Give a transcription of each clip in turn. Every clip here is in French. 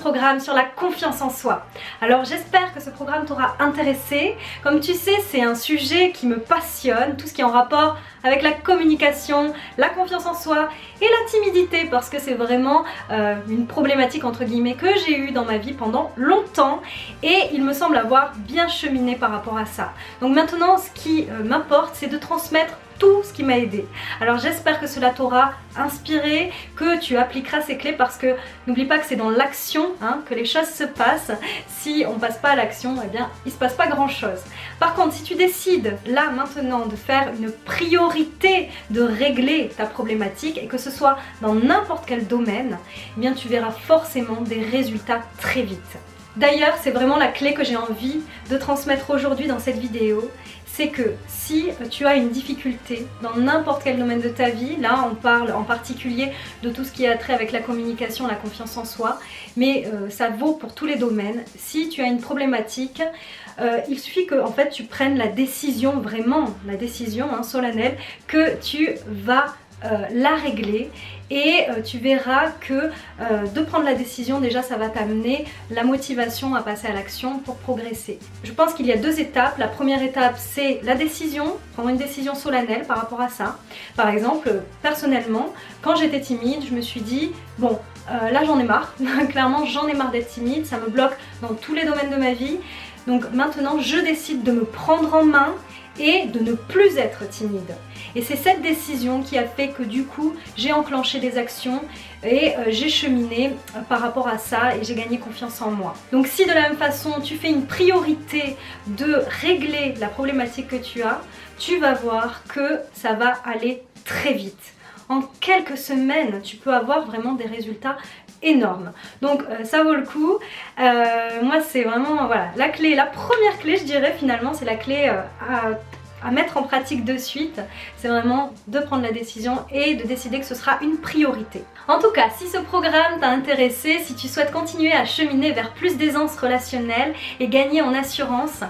programme sur la confiance en soi. Alors j'espère que ce programme t'aura intéressé. Comme tu sais, c'est un sujet qui me passionne, tout ce qui est en rapport avec la communication, la confiance en soi et la timidité, parce que c'est vraiment une problématique entre guillemets que j'ai eue dans ma vie pendant longtemps et il me semble avoir bien cheminé par rapport à ça. Donc maintenant, ce qui m'importe, c'est de transmettre tout ce qui m'a aidé. Alors j'espère que cela t'aura inspiré, que tu appliqueras ces clés, parce que n'oublie pas que c'est dans l'action que les choses se passent. Si on passe pas à l'action, eh bien il se passe pas grand chose. Par contre, si tu décides là maintenant de faire une priorité de régler ta problématique, et que ce soit dans n'importe quel domaine, eh bien tu verras forcément des résultats très vite. D'ailleurs, c'est vraiment la clé que j'ai envie de transmettre aujourd'hui dans cette vidéo. C'est que si tu as une difficulté dans n'importe quel domaine de ta vie, là on parle en particulier de tout ce qui a trait avec la communication, la confiance en soi, mais ça vaut pour tous les domaines. Si tu as une problématique, il suffit que en fait, tu prennes la décision, vraiment la décision solennelle, que tu vas la régler, et tu verras que de prendre la décision, déjà ça va t'amener la motivation à passer à l'action pour progresser. Je pense qu'il y a deux étapes. La première étape, c'est la décision, prendre une décision solennelle par rapport à ça. Par exemple, personnellement, quand j'étais timide, je me suis dit bon, là j'en ai marre, clairement j'en ai marre d'être timide, ça me bloque dans tous les domaines de ma vie. Donc maintenant je décide de me prendre en main et de ne plus être timide. Et c'est cette décision qui a fait que du coup j'ai enclenché des actions et j'ai cheminé par rapport à ça, et j'ai gagné confiance en moi. Donc si de la même façon tu fais une priorité de régler la problématique que tu as, tu vas voir que ça va aller très vite. En quelques semaines, tu peux avoir vraiment des résultats énormes. Donc ça vaut le coup. Moi c'est vraiment voilà, la clé, la première clé je dirais finalement, c'est la clé à mettre en pratique de suite. C'est vraiment de prendre la décision et de décider que ce sera une priorité. En tout cas, si ce programme t'a intéressé, si tu souhaites continuer à cheminer vers plus d'aisance relationnelle et gagner en assurance,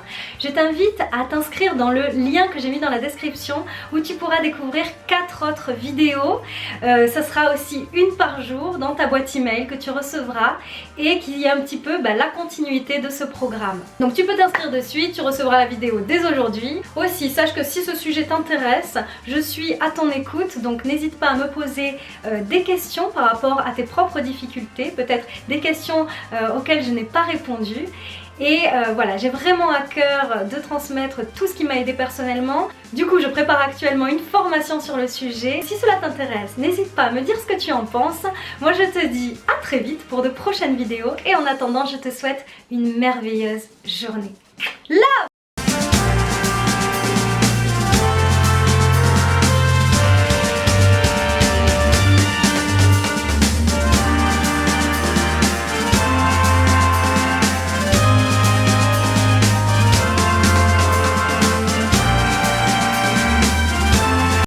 je t'invite à t'inscrire dans le lien que j'ai mis dans la description, où tu pourras découvrir 4 autres vidéos. Ça sera aussi une par jour dans ta boîte email que tu recevras, et qui est un petit peu la continuité de ce programme. Donc tu peux t'inscrire de suite, tu recevras la vidéo dès aujourd'hui. Aussi, sache que si ce sujet t'intéresse, je suis à ton écoute, donc n'hésite pas à me poser des questions par rapport à tes propres difficultés, peut-être des questions auxquelles je n'ai pas répondu. Et voilà, j'ai vraiment à cœur de transmettre tout ce qui m'a aidé personnellement. Du coup, je prépare actuellement une formation sur le sujet. Si cela t'intéresse, n'hésite pas à me dire ce que tu en penses. Moi, je te dis à très vite pour de prochaines vidéos. Et en attendant, je te souhaite une merveilleuse journée. Love!